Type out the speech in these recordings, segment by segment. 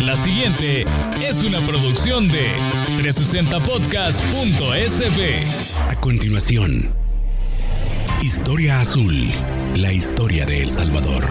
La siguiente es una producción de 360podcast.sb. A continuación, Historia Azul, la historia de El Salvador.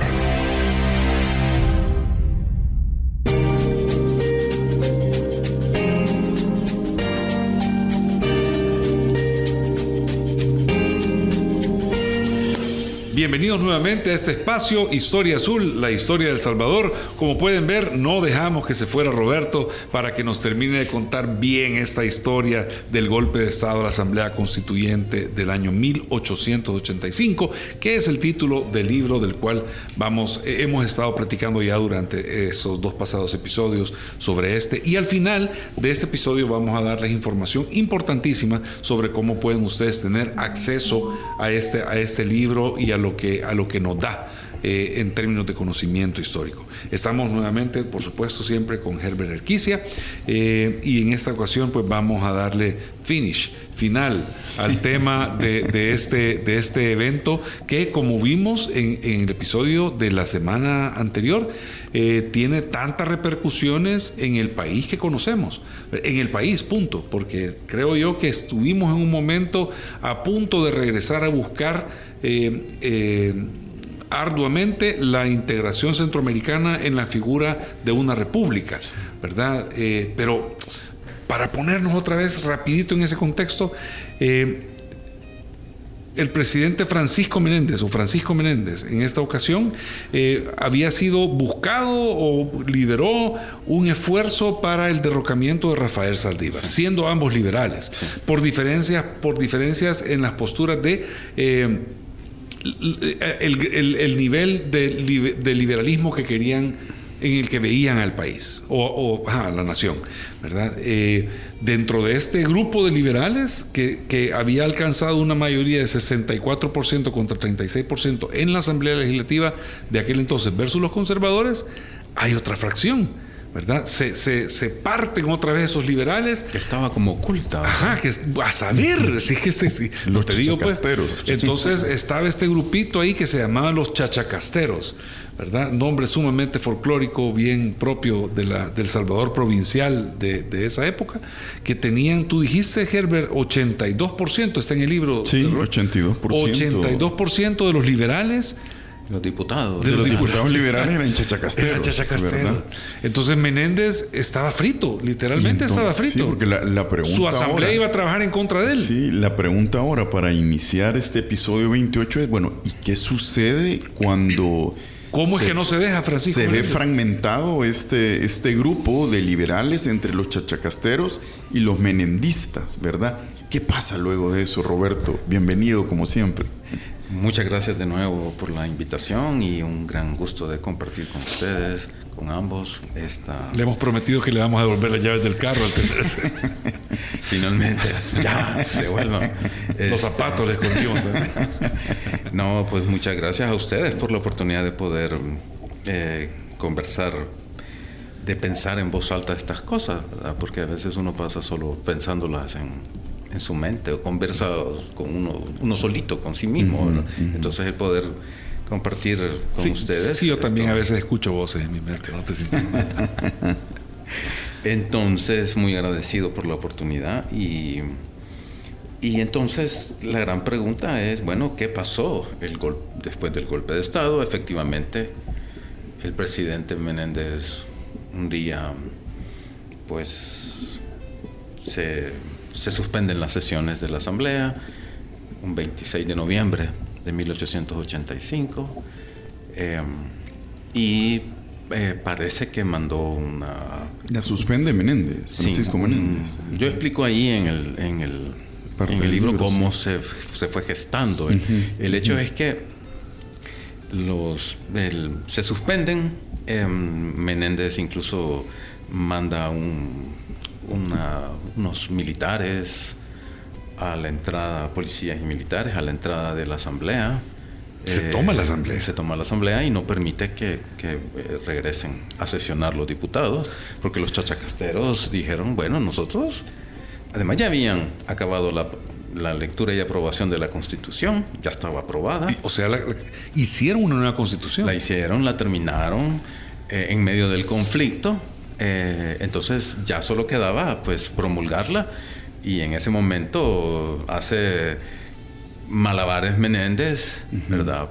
Bienvenidos nuevamente a este espacio, Historia Azul, la historia de El Salvador. Como pueden ver, no dejamos que se fuera Roberto para que nos termine de contar bien esta historia del golpe de Estado a la Asamblea Constituyente del año 1885, que es el título del libro del cual hemos estado platicando ya durante esos dos pasados episodios sobre este. Y al final de este episodio vamos a darles información importantísima sobre cómo pueden ustedes tener acceso a este libro y a lo que nos da en términos de conocimiento histórico. Estamos nuevamente, por supuesto, siempre con Herbert Erquicia, y en esta ocasión pues vamos a darle final al tema de este evento que, como vimos en el episodio de la semana anterior, tiene tantas repercusiones en el país que conocemos, en el país, punto, porque creo yo que estuvimos en un momento a punto de regresar a buscar arduamente la integración centroamericana en la figura de una república, ¿verdad? Pero para ponernos otra vez rapidito en ese contexto, el presidente Francisco Menéndez en esta ocasión había sido buscado o lideró un esfuerzo para el derrocamiento de Rafael Saldívar, siendo ambos liberales, por diferencias en las posturas de el nivel de liberalismo que querían, en el que veían al país o a la nación, ¿verdad? Dentro de este grupo de liberales que había alcanzado una mayoría de 64% contra 36% en la Asamblea Legislativa de aquel entonces versus los conservadores, hay otra fracción, ¿verdad? Se parten otra vez esos liberales. Que estaba como oculta. Ajá, que a saber, sí que los te digo, pues. Entonces estaba este grupito ahí que se llamaban los chachacasteros, ¿verdad? Nombre sumamente folclórico, bien propio del Salvador provincial de esa época, que tenían, tú dijiste, Herbert, 82%, está en el libro. Sí, 82%. 82% de los liberales. Los diputados liberales eran chachacasteros. Entonces Menéndez estaba frito, literalmente estaba frito. Sí, porque la pregunta su asamblea ahora, iba a trabajar en contra de él. Sí, la pregunta ahora para iniciar este episodio 28 es, bueno, ¿y qué sucede cuando... ¿Cómo es que no se deja, Francisco? Se ve fragmentado este grupo de liberales entre los chachacasteros y los menendistas, ¿verdad? ¿Qué pasa luego de eso, Roberto? Bienvenido, como siempre. Muchas gracias de nuevo por la invitación y un gran gusto de compartir con ustedes, con ambos. Le hemos prometido que le vamos a devolver las llaves del carro al tenerse. Finalmente, ya, devuelvan. Los zapatos les escondimos. No, pues muchas gracias a ustedes por la oportunidad de poder conversar, de pensar en voz alta estas cosas, ¿verdad? Porque a veces uno pasa solo pensándolas en su mente o conversa con uno solito, con sí mismo. Entonces el poder compartir con ustedes. Sí, yo también a veces escucho voces en mi mente, no te siento. Entonces, muy agradecido por la oportunidad y entonces la gran pregunta es, bueno, ¿qué pasó después del golpe de Estado? Efectivamente, el presidente Menéndez un día, pues, se suspenden las sesiones de la Asamblea, un 26 de noviembre de 1885, y parece que mandó una... La suspende Menéndez, Francisco Menéndez. Yo explico ahí en el libro cómo se fue gestando. El hecho es que se suspenden, Menéndez incluso manda unos militares a la entrada, policías y militares a la entrada de la Asamblea. Se toma la Asamblea y no permite que regresen a sesionar los diputados, porque los chachacasteros dijeron, bueno, nosotros, además ya habían acabado la lectura y aprobación de la Constitución, ya estaba aprobada. O sea, hicieron una nueva Constitución. La hicieron, la terminaron en medio del conflicto. Entonces ya solo quedaba pues promulgarla, y en ese momento hace malabares Menéndez, ¿verdad?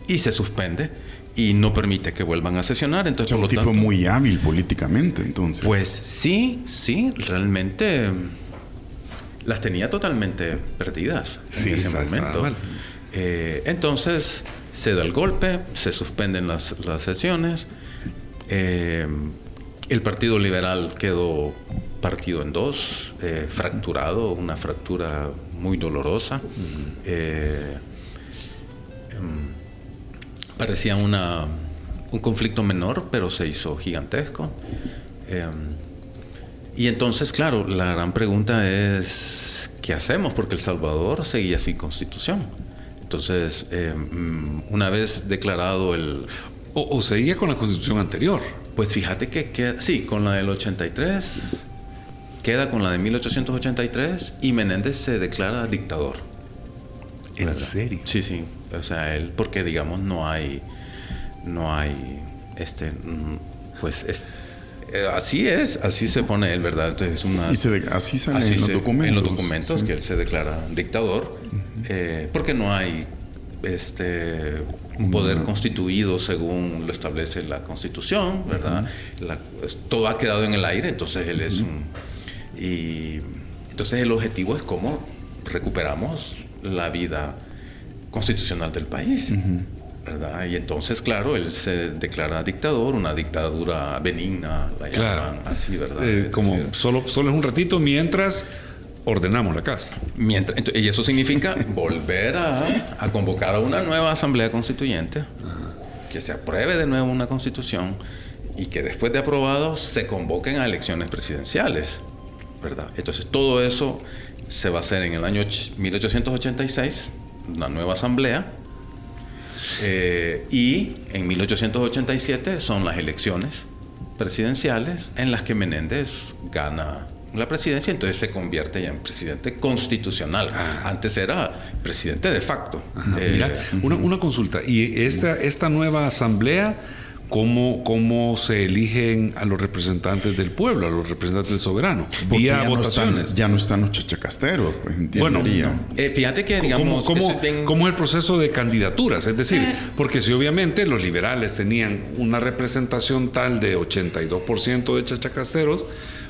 Y se suspende y no permite que vuelvan a sesionar. Entonces, O sea, un tipo muy hábil políticamente, entonces. pues sí, realmente las tenía totalmente perdidas en ese momento. mal. Entonces se da el golpe, se suspenden las sesiones. El Partido Liberal quedó partido en dos, fracturado, una fractura muy dolorosa. Parecía un conflicto menor, pero se hizo gigantesco. Y entonces, claro, la gran pregunta es, ¿qué hacemos? Porque El Salvador seguía sin constitución. Entonces, una vez declarado el... O seguía con la constitución anterior. Pues fíjate que sí, con la del 83, queda con la de 1883, y Menéndez se declara dictador. ¿En serio? Sí. O sea, él, porque digamos no hay, pues es... así se pone él, ¿verdad? Entonces así sale en los documentos. En los documentos, sí, que él se declara dictador, porque no hay un poder constituido según lo establece la Constitución, ¿verdad? Todo ha quedado en el aire, entonces él es y entonces el objetivo es cómo recuperamos la vida constitucional del país. ¿Verdad? Y entonces, claro, él se declara dictador, una dictadura benigna, la llaman así, ¿verdad? Como solo es un ratito mientras ordenamos la casa. Y eso significa volver a convocar a una nueva asamblea constituyente, que se apruebe de nuevo una constitución, y que después de aprobado se convoquen a elecciones presidenciales, ¿verdad? Entonces todo eso se va a hacer en el año 1886, una nueva asamblea. Y en 1887 son las elecciones presidenciales en las que Menéndez gana la presidencia, entonces se convierte ya en presidente constitucional. Antes era presidente de facto. Mira, una consulta. ¿Y esta nueva asamblea, cómo se eligen a los representantes del pueblo, a los representantes del soberano? Porque Vía votaciones. ya no están los chachacasteros, pues entendería. Fíjate que, digamos... ¿Cómo es el proceso de candidaturas? Es decir, porque si obviamente los liberales tenían una representación tal de 82% de chachacasteros,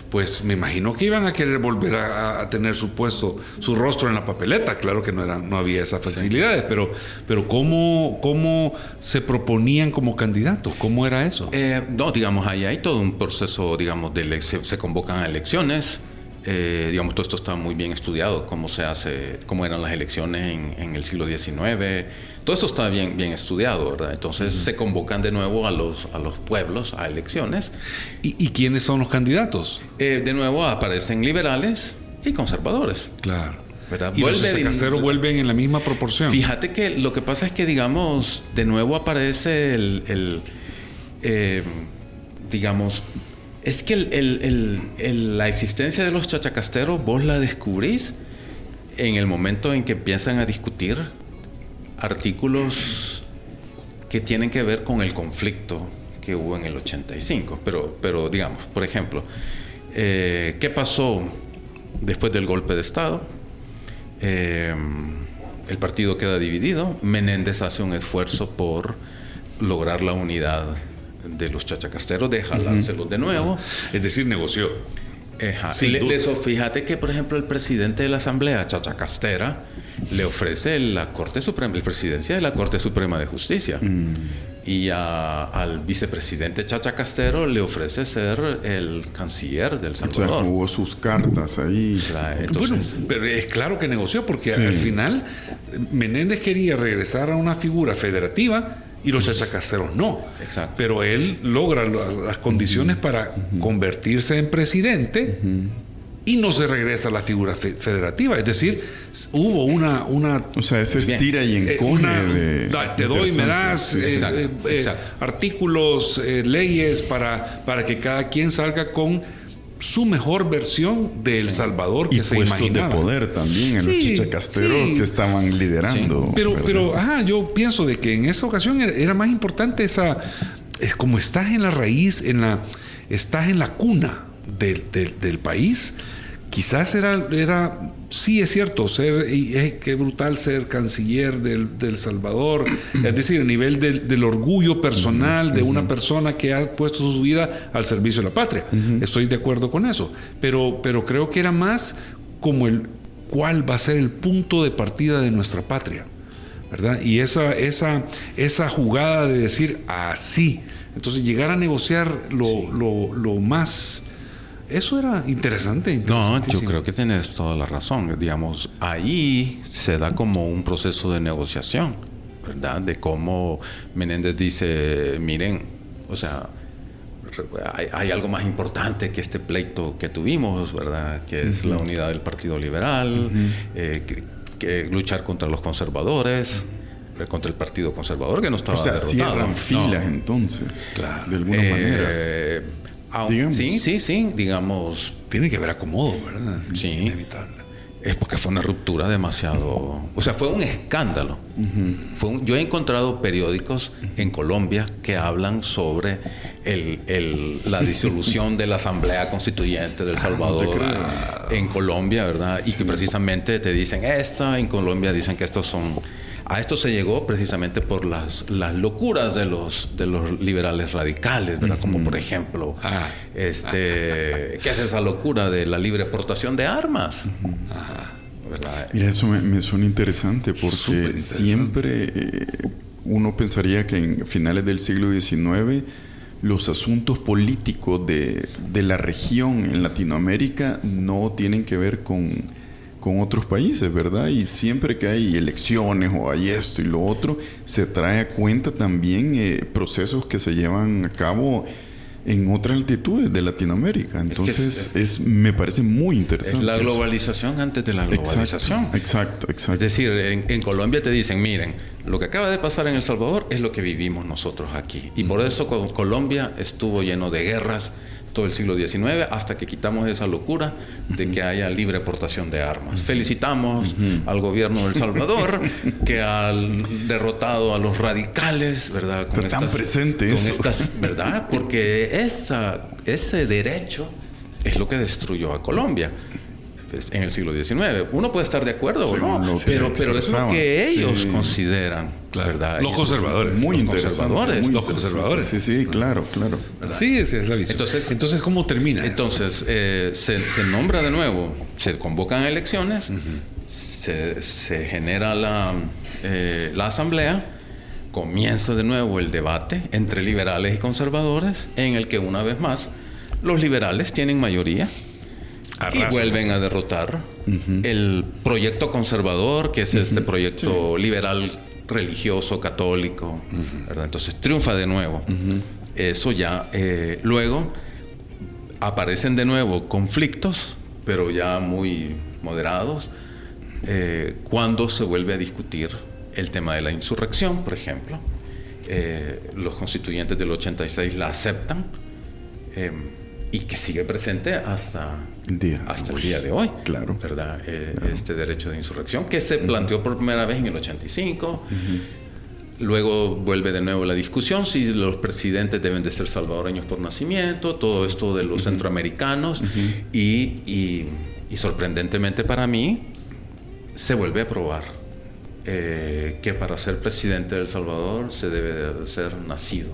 pues me imagino que iban a querer volver a tener su puesto, su rostro en la papeleta. Claro que no había esas facilidades, pero ¿cómo se proponían como candidatos? ¿Cómo era eso? No, digamos, ahí hay todo un proceso, digamos, se convocan a elecciones. Digamos, todo esto está muy bien estudiado, cómo se hace, cómo eran las elecciones en el siglo XIX. Todo eso está bien estudiado, ¿verdad? Entonces se convocan de nuevo a los pueblos a elecciones. ¿Y quiénes son los candidatos? De nuevo aparecen liberales y conservadores. Claro. ¿Verdad? ¿Y los chachacasteros vuelven en la misma proporción? Fíjate que lo que pasa es que, digamos, de nuevo aparece digamos... Es que la existencia de los chachacasteros vos la descubrís en el momento en que empiezan a discutir artículos que tienen que ver con el conflicto que hubo en el 85. Pero digamos, por ejemplo, ¿qué pasó después del golpe de Estado? El partido queda dividido. Menéndez hace un esfuerzo por lograr la unidad de los chachacasteros, de jalárselos de nuevo. Es decir, negoció. Eso, fíjate que, por ejemplo, el presidente de la Asamblea Chachacastera le ofrece la presidencia de la Corte Suprema de Justicia. Y al vicepresidente chachacastero le ofrece ser el canciller del Salvador. O sea, hubo sus cartas ahí. Entonces, bueno, pero es claro que negoció, porque al final Menéndez quería regresar a una figura federativa y los chachacasteros no. Exacto. Pero él logra las condiciones para convertirse en presidente y no se regresa a la figura federativa. Es decir, hubo una o sea, ese estira y encoge te doy, me das exacto. artículos, leyes para que cada quien salga con su mejor versión de El Salvador que y se puestos imaginaba. de poder también en los chachacasteros que estaban liderando. Pero yo pienso de que en esa ocasión era más importante es como estás en la raíz, en estás en la cuna del país. Quizás era, sí es cierto, qué brutal ser canciller del Salvador, es decir, a nivel del orgullo personal de una persona que ha puesto su vida al servicio de la patria. Estoy de acuerdo con eso, pero creo que era más como cuál va a ser el punto de partida de nuestra patria, ¿verdad? Y esa jugada de decir así, entonces llegar a negociar lo más... Eso era interesante. No, yo creo que tienes toda la razón. Digamos, ahí se da como un proceso de negociación, ¿verdad? De cómo Menéndez dice, miren, o sea, hay algo más importante que este pleito que tuvimos, ¿verdad? Que es la unidad del Partido Liberal, que luchar contra los conservadores, contra el Partido Conservador, que no estaba derrotado. Cierran filas entonces, claro. de alguna manera. Sí, digamos. Tiene que haber acomodo, ¿verdad? Sí. Inevitable. Es porque fue una ruptura demasiado... O sea, fue un escándalo. Yo he encontrado periódicos en Colombia que hablan sobre la disolución de la Asamblea Constituyente del Salvador en Colombia, ¿verdad? Y que precisamente te dicen en Colombia dicen que estos son... A esto se llegó precisamente por las locuras de los liberales radicales, ¿verdad? Como por ejemplo, ¿qué es esa locura de la libre portación de armas? ¿Verdad? Mira, eso me suena interesante porque siempre uno pensaría que en finales del siglo XIX los asuntos políticos de la región en Latinoamérica no tienen que ver con otros países, ¿verdad? Y siempre que hay elecciones o hay esto y lo otro, se trae a cuenta también procesos que se llevan a cabo en otras latitudes de Latinoamérica. Entonces, me parece muy interesante. Es la globalización antes de la globalización. Exacto. Es decir, en Colombia te dicen, miren, lo que acaba de pasar en El Salvador es lo que vivimos nosotros aquí. Y por eso Colombia estuvo lleno de guerras todo el siglo XIX, hasta que quitamos esa locura de que haya libre portación de armas. Felicitamos al gobierno de El Salvador que ha derrotado a los radicales, ¿verdad? Está tan presente eso. ¿Verdad? Porque ese derecho es lo que destruyó a Colombia en el siglo XIX. Uno puede estar de acuerdo o no, pero es lo que ellos consideran, ¿verdad? Los conservadores. Muy los interesante. Los conservadores. Sí, claro. ¿Verdad? Sí, esa es la visión. Entonces ¿cómo termina? Entonces, se nombra de nuevo, se convocan elecciones, se genera la asamblea, comienza de nuevo el debate entre liberales y conservadores, en el que una vez más los liberales tienen mayoría. Y vuelven a derrotar el proyecto conservador, que es este proyecto liberal religioso católico, ¿verdad? Entonces triunfa de nuevo. Eso ya luego aparecen de nuevo conflictos, pero ya muy moderados, cuando se vuelve a discutir el tema de la insurrección, por ejemplo. Los constituyentes del 86 la aceptan, y que sigue presente hasta el día de hoy, claro, ¿verdad? Este derecho de insurrección que se planteó por primera vez en el 85. Luego vuelve de nuevo la discusión si los presidentes deben de ser salvadoreños por nacimiento, todo esto de los centroamericanos, y sorprendentemente para mí se vuelve a aprobar que para ser presidente de El Salvador se debe de ser nacido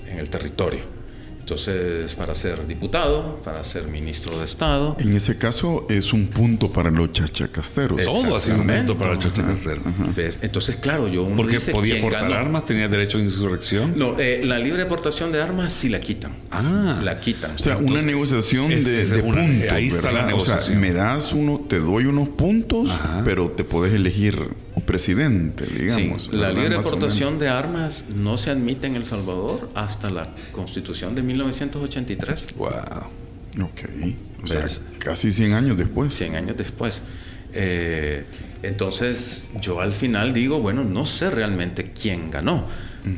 en el territorio. Entonces, para ser diputado, para ser ministro de Estado. En ese caso, es un punto para los chachacasteros. Todo ha sido un punto para los chachacasteros. Entonces, claro, porque podía portar armas, tenía derecho a insurrección. No, la libre portación de armas sí la quitan. La quitan. O sea, entonces, una negociación de puntos. Ahí está la negociación. O sea, te doy unos puntos, pero te podés elegir presidente, digamos. Sí, la libre portación de armas no se admite en El Salvador hasta la Constitución de 1983. Wow. Ok. O sea, casi 100 años después. 100 años después. Entonces, yo al final digo, bueno, no sé realmente quién ganó.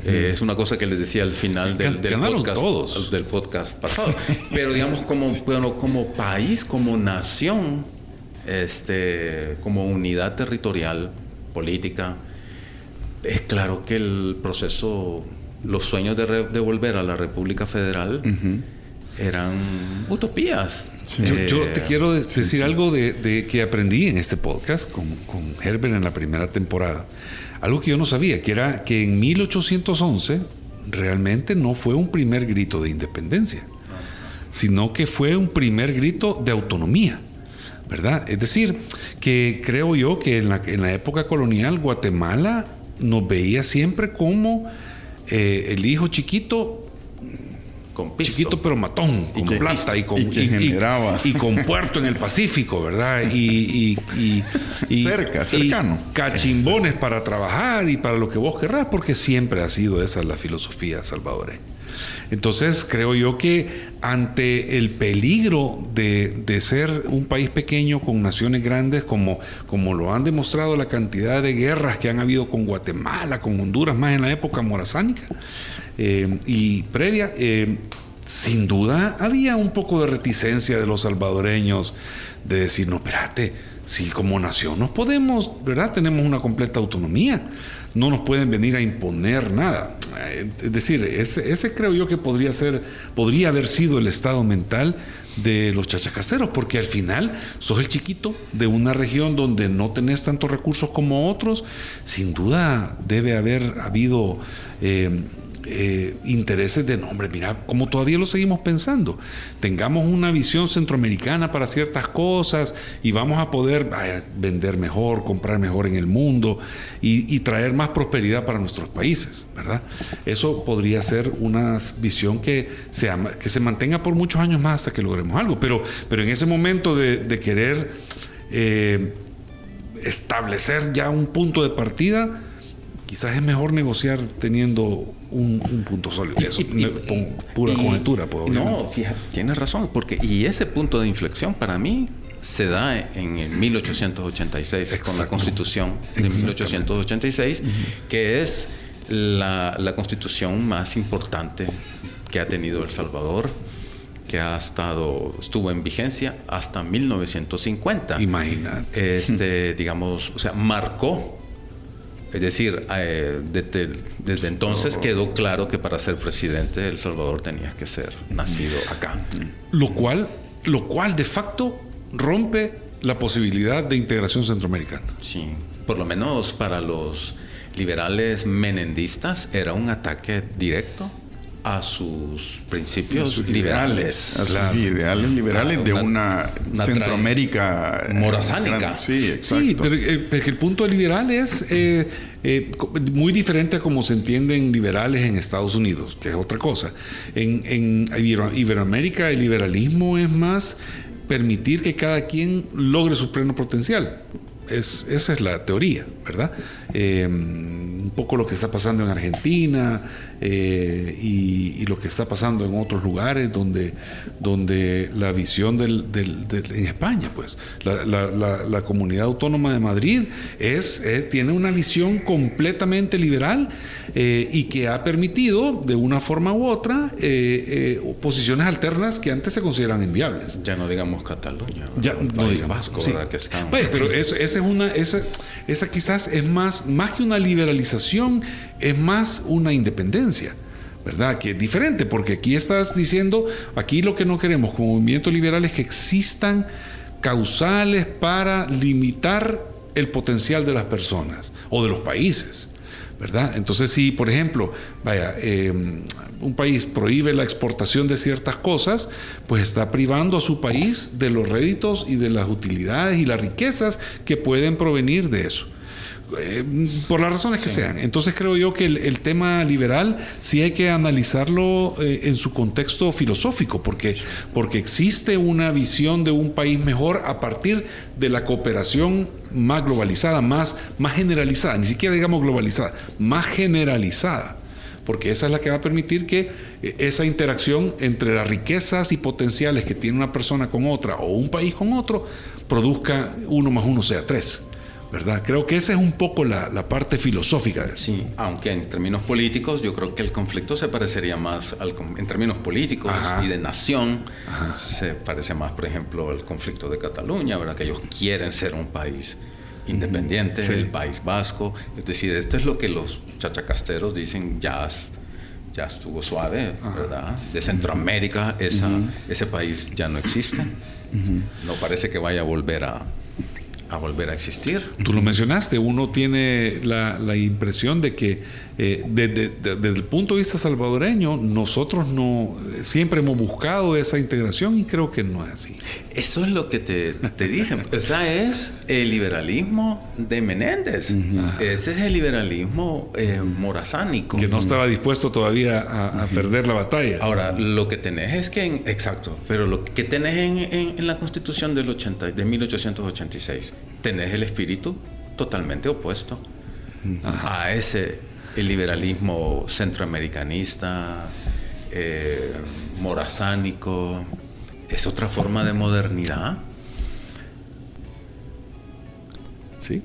Es una cosa que les decía al final del podcast pasado. Pero digamos, como país, como nación, como unidad territorial, política, es claro que el proceso, los sueños de volver a la República Federal eran utopías. Sí. Yo te quiero decir algo de que aprendí en este podcast con Herbert en la primera temporada. Algo que yo no sabía, que era que en 1811 realmente no fue un primer grito de independencia, sino que fue un primer grito de autonomía, ¿verdad? Es decir, que creo yo que en la época colonial Guatemala nos veía siempre como el hijo chiquito, Con pisto. chiquito pero matón, con plata y con puerto en el Pacífico, ¿verdad? Y cercano. Y cachimbones para trabajar y para lo que vos querrás, porque siempre ha sido esa la filosofía salvadoreña. Entonces creo yo que ante el peligro de ser un país pequeño con naciones grandes, como lo han demostrado la cantidad de guerras que han habido con Guatemala, con Honduras, más en la época morazánica y previa, sin duda había un poco de reticencia de los salvadoreños de decir, no, espérate, si como nación nos podemos, ¿verdad? Tenemos una completa autonomía, no nos pueden venir a imponer nada. Es decir, ese creo yo que podría haber sido el estado mental de los chachacasteros, porque al final sos el chiquito de una región donde no tenés tantos recursos como otros. Sin duda debe haber habido intereses de nombre, mira, como todavía lo seguimos pensando, tengamos una visión centroamericana para ciertas cosas y vamos a poder vender mejor, comprar mejor en el mundo y traer más prosperidad para nuestros países, ¿verdad? Eso podría ser una visión que se mantenga por muchos años más hasta que logremos algo, pero en ese momento de querer establecer ya un punto de partida, quizás es mejor negociar teniendo un punto sólido. Eso pura conjetura. No, fíjate, tienes razón, y ese punto de inflexión para mí se da en el 1886. Exacto. Con la Constitución de 1886, que es la constitución más importante que ha tenido El Salvador, que estuvo en vigencia hasta 1950. Imagínate. Digamos, o sea, marcó. Es decir, desde entonces quedó claro que para ser presidente de El Salvador tenías que ser nacido acá. Lo cual de facto rompe la posibilidad de integración centroamericana. Sí, por lo menos para los liberales menendistas era un ataque directo a sus principios liberales. A sus ideales liberales de una Centroamérica morazánica. Sí, exacto. Sí, pero el punto liberal es muy diferente a como se entienden liberales en Estados Unidos, que es otra cosa. En Iberoamérica el liberalismo es más permitir que cada quien logre su pleno potencial. Esa es la teoría, ¿verdad? Un poco lo que está pasando en Argentina y lo que está pasando en otros lugares donde la visión en España, pues la Comunidad Autónoma de Madrid tiene una visión completamente liberal y que ha permitido de una forma u otra posiciones alternas que antes se consideran inviables. Ya no digamos Cataluña, ya no digamos Vasco, sí. ¿verdad? Que están... Pero esa quizás es más que una liberalización, es más una independencia, ¿verdad? Que es diferente, porque aquí estás diciendo, aquí lo que no queremos como movimiento liberal es que existan causales para limitar el potencial de las personas o de los países, ¿verdad? Entonces, si, por ejemplo, un país prohíbe la exportación de ciertas cosas, pues está privando a su país de los réditos y de las utilidades y las riquezas que pueden provenir de eso. Por las razones que sean. Entonces creo yo que el tema liberal sí hay que analizarlo en su contexto filosófico, porque existe una visión de un país mejor a partir de la cooperación más globalizada, más generalizada, ni siquiera digamos globalizada, más generalizada, porque esa es la que va a permitir que esa interacción entre las riquezas y potenciales que tiene una persona con otra o un país con otro produzca 1 más 1 sea 3. ¿Verdad? Creo que esa es un poco la parte filosófica de eso. Sí, aunque en términos políticos yo creo que el conflicto se parecería más en términos políticos y de nación. Ajá. Se parece más, por ejemplo, al conflicto de Cataluña, ¿verdad? Que ellos quieren ser un país independiente, sí. El País Vasco. Es decir, esto es lo que los chachacasteros dicen, ya ya estuvo suave, ¿verdad? De Centroamérica, ese país ya no existe. No parece que vaya a volver a existir. Tú lo mencionaste, uno tiene la impresión de que desde el punto de vista salvadoreño, nosotros no siempre hemos buscado esa integración y creo que no es así. Eso es lo que te dicen. O sea, es el liberalismo de Menéndez. Ese es el liberalismo morazánico. Que no estaba dispuesto todavía a perder la batalla. Ahora, lo que tenés es que... Exacto. Pero lo que tenés en la Constitución de 1886, tenés el espíritu totalmente opuesto a el liberalismo centroamericanista, morazánico. Es otra forma de modernidad. Sí.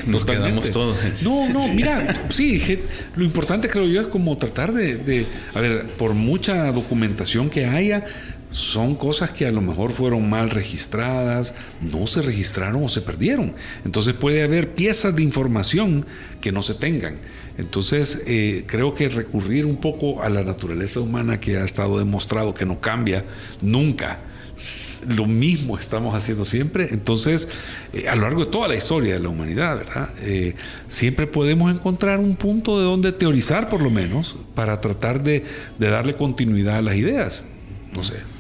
Nos quedamos todos. No, mira, sí, lo importante creo yo es como tratar de a ver, por mucha documentación que haya, son cosas que a lo mejor fueron mal registradas, no se registraron o se perdieron. Entonces puede haber piezas de información que no se tengan. Entonces creo que recurrir un poco a la naturaleza humana, que ha estado demostrado que no cambia nunca, lo mismo estamos haciendo siempre. Entonces a lo largo de toda la historia de la humanidad, ¿verdad? Siempre podemos encontrar un punto de donde teorizar, por lo menos, para tratar de darle continuidad a las ideas. No sé.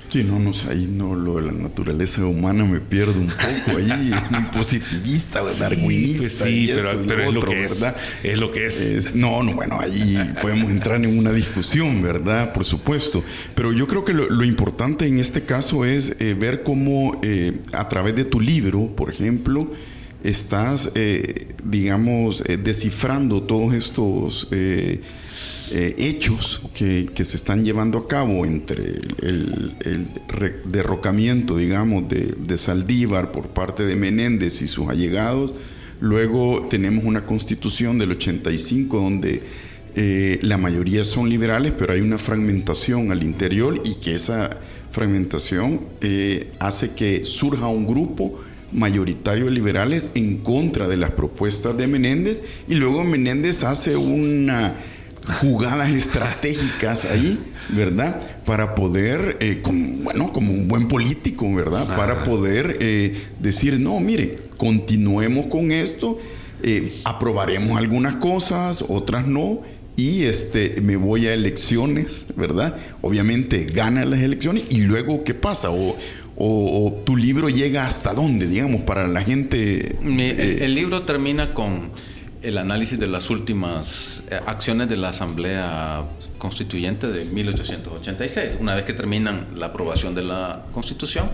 Sí, no sé, ahí no, lo de la naturaleza humana me pierdo un poco ahí, muy positivista, darwinista. Sí, pero es lo que ¿verdad? Es lo que es. Bueno, ahí podemos entrar en una discusión, ¿verdad? Por supuesto. Pero yo creo que lo importante en este caso es ver cómo a través de tu libro, por ejemplo, estás, descifrando todos estos... hechos que se están llevando a cabo entre el derrocamiento, digamos, de Saldívar por parte de Menéndez y sus allegados. Luego tenemos una constitución del 85 donde la mayoría son liberales, pero hay una fragmentación al interior, y que esa fragmentación hace que surja un grupo mayoritario de liberales en contra de las propuestas de Menéndez, y luego Menéndez hace jugadas estratégicas ahí, ¿verdad? Para poder, como un buen político, ¿verdad? Para poder decir, no, mire, continuemos con esto, aprobaremos algunas cosas, otras no, y me voy a elecciones, ¿verdad? Obviamente gana las elecciones, y luego, ¿qué pasa? O tu libro llega hasta dónde, digamos, para la gente. El libro termina con el análisis de las últimas acciones de la Asamblea Constituyente de 1886. Una vez que terminan la aprobación de la Constitución,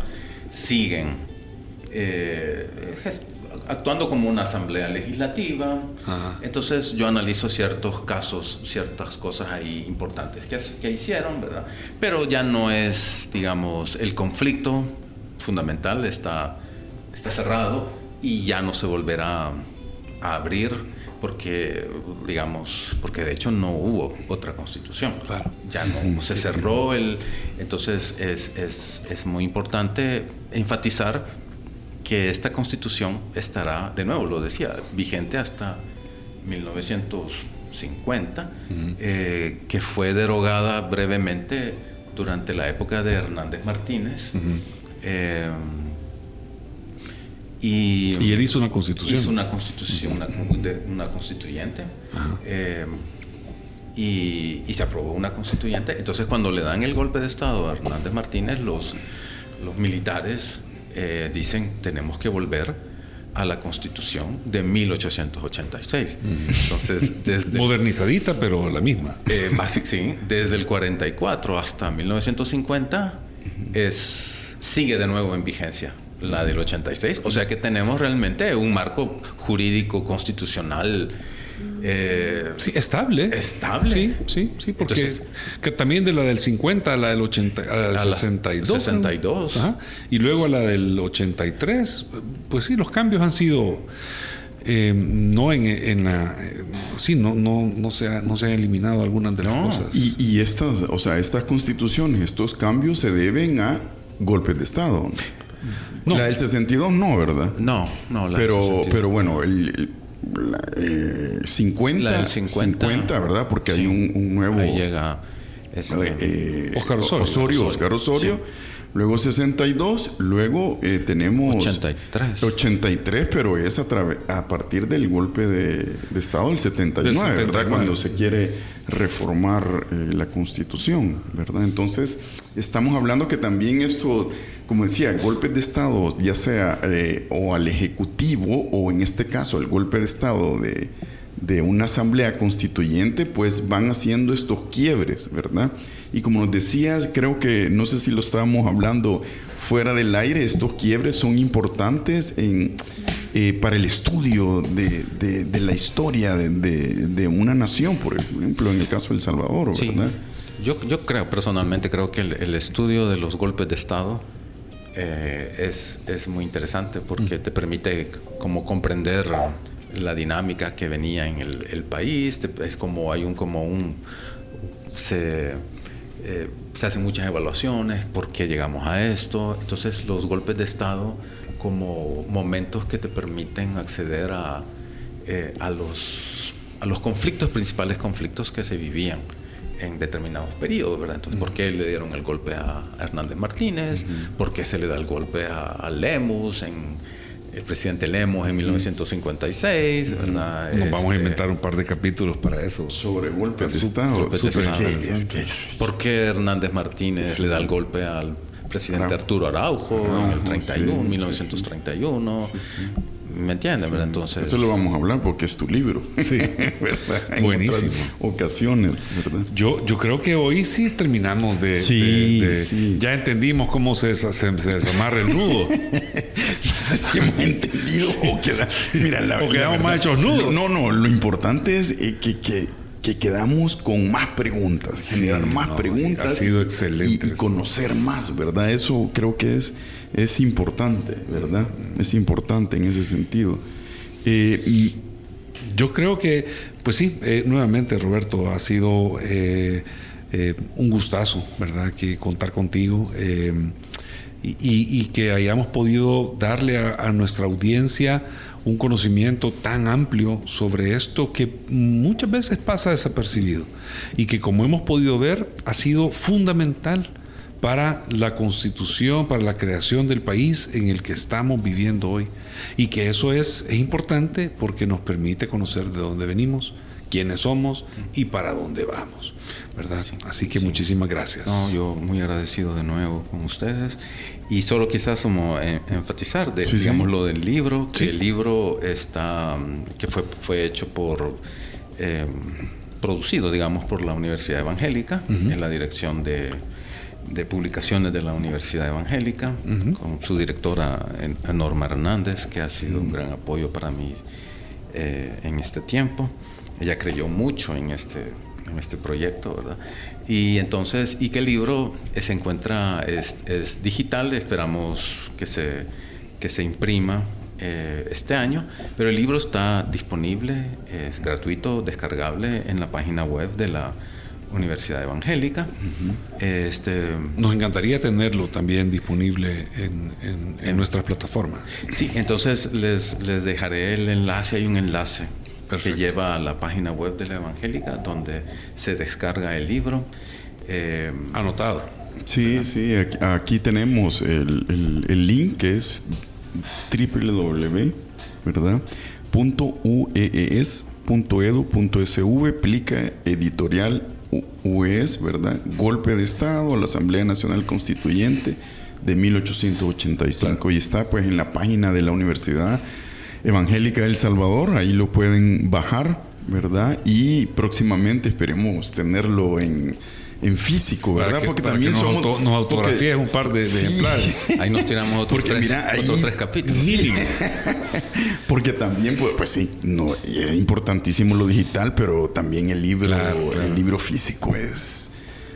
siguen actuando como una asamblea legislativa. Ajá. Entonces yo analizo ciertos casos, ciertas cosas ahí importantes que hicieron, ¿verdad? Pero ya no es, digamos, el conflicto fundamental está cerrado y ya no se volverá a abrir porque de hecho no hubo otra constitución. Claro. Ya no se cerró entonces es muy importante enfatizar que esta constitución estará, de nuevo lo decía, vigente hasta 1950, que fue derogada brevemente durante la época de Hernández Martínez. Y él hizo una constitución. Hizo una constitución, una constituyente. Y se aprobó una constituyente. Entonces, cuando le dan el golpe de Estado a Hernández Martínez, los militares dicen, tenemos que volver a la Constitución de 1886. Entonces, modernizadita, pero la misma. Sí, desde el 44 hasta 1950 sigue de nuevo en vigencia la del 86. O sea que tenemos realmente un marco jurídico constitucional estable. Sí, porque entonces, que también de la del 50 a la del 80, a la del 62. Ajá, y luego a la del 83, pues sí, los cambios han sido no se han eliminado algunas de las cosas. Y estas constituciones, estos cambios se deben a golpes de Estado. No. La del 62 no, ¿verdad? No, pero bueno, 50, La del 50, ¿verdad? Porque sí, hay un nuevo... Ahí llega Oscar Osorio. Oscar Osorio. Sí. Luego 62, luego tenemos 83, pero es a partir del golpe de Estado del 79, ¿verdad? Cuando se quiere reformar la Constitución, ¿verdad? Entonces, estamos hablando que también esto, como decía, golpes de Estado, ya sea o al Ejecutivo o en este caso el golpe de Estado de una asamblea constituyente, pues van haciendo estos quiebres, ¿verdad? Y como nos decías, creo que, no sé si lo estábamos hablando fuera del aire, estos quiebres son importantes para el estudio de la historia de una nación, por ejemplo, en el caso de El Salvador, ¿verdad? Sí. Yo personalmente creo que el estudio de los golpes de Estado es muy interesante porque te permite como comprender la dinámica que venía en el país. Es como se hacen muchas evaluaciones, por qué llegamos a esto. Entonces los golpes de Estado como momentos que te permiten acceder a los conflictos, principales conflictos que se vivían en determinados periodos, ¿verdad? Entonces, ¿por qué le dieron el golpe a Hernández Martínez? ¿Por qué se le da el golpe a Lemus, el presidente Lemus en 1956, ¿verdad? Nos vamos a inventar un par de capítulos para eso. Sobre golpes de Estado. ¿Por qué Hernández Martínez le da el golpe al presidente Arturo Araujo en el 31, 1931? Sí. ¿Me entienden? Sí. Entonces, eso lo vamos a hablar porque es tu libro. Sí. ¿Verdad? En buenísimo. Ocasiones, ¿verdad? Yo creo que hoy sí terminamos ya entendimos cómo se desamarra el nudo. No sé si hemos entendido o quedamos más hechos nudos. No, lo importante es que quedamos con más preguntas, generar más preguntas. Ha sido excelente. Y conocer más, ¿verdad? Eso creo que es importante, ¿verdad? Es importante en ese sentido. Yo creo que, pues sí, nuevamente, Roberto, ha sido un gustazo, ¿verdad? Que contar contigo y que hayamos podido darle a nuestra audiencia un conocimiento tan amplio sobre esto que muchas veces pasa desapercibido y que, como hemos podido ver, ha sido fundamental para la constitución, para la creación del país en el que estamos viviendo hoy. Y que eso es importante porque nos permite conocer de dónde venimos, quiénes somos y para dónde vamos, ¿verdad? Así que muchísimas gracias. No, yo muy agradecido de nuevo con ustedes. Y solo quizás como enfatizar, digamos, lo del libro, que el libro que fue hecho producido, digamos, por la Universidad Evangélica, en la dirección de publicaciones de la Universidad Evangélica, con su directora Norma Hernández, que ha sido un gran apoyo para mí en este tiempo. Ella creyó mucho en este proyecto, ¿verdad? Y entonces, que el libro se encuentra, es digital, esperamos que se imprima este año, pero el libro está disponible, es gratuito, descargable en la página web de la Universidad Evangélica. Nos encantaría tenerlo también disponible en nuestras plataformas. Sí, entonces les dejaré el enlace. Hay un enlace que lleva a la página web de la Evangélica donde se descarga el libro. Anotado. Sí, aquí tenemos el link, que es www.uees.edu.sv, plica editorial UES, ¿verdad? Golpe de Estado, la Asamblea Nacional Constituyente de 1885. Claro. Y está pues en la página de la Universidad Evangélica de El Salvador, ahí lo pueden bajar, ¿verdad? Y próximamente esperemos tenerlo en físico, ¿verdad? Porque también nos autografías un par de ejemplares. Ahí nos tiramos otros tres capítulos. Porque también, pues sí, no, es importantísimo lo digital, pero también el libro, el libro físico es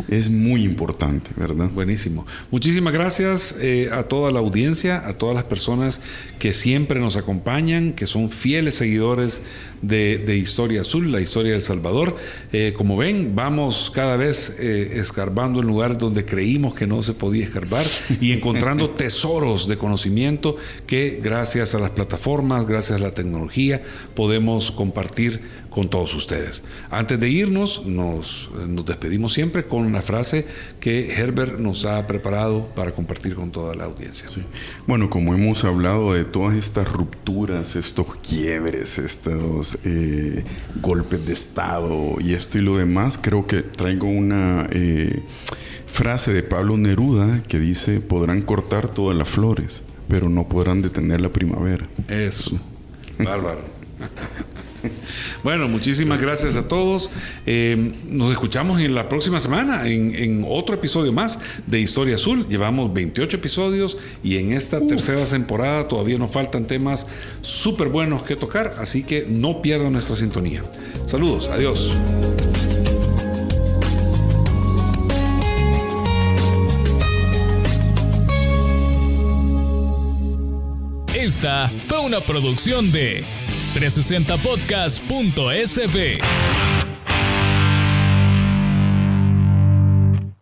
es muy importante, ¿verdad? Buenísimo. Muchísimas gracias a toda la audiencia, a todas las personas que siempre nos acompañan, que son fieles seguidores de Historia Azul, la historia de El Salvador. Como ven, vamos cada vez escarbando en lugares donde creímos que no se podía escarbar y encontrando tesoros de conocimiento que gracias a las plataformas, gracias a la tecnología, podemos compartir con todos ustedes. Antes de irnos, nos despedimos siempre con una frase que Herbert nos ha preparado para compartir con toda la audiencia. Sí. Bueno, como hemos hablado de todas estas rupturas, estos quiebres, estos golpes de Estado y esto y lo demás, creo que traigo una frase de Pablo Neruda que dice: podrán cortar todas las flores, pero no podrán detener la primavera. Eso, bárbaro. Bueno, muchísimas gracias a todos. Nos escuchamos en la próxima semana en otro episodio más de Historia Azul. Llevamos 28 episodios y en esta tercera temporada todavía nos faltan temas súper buenos que tocar, así que no pierdan nuestra sintonía. Saludos, adiós. Esta fue una producción de 360podcast.sb.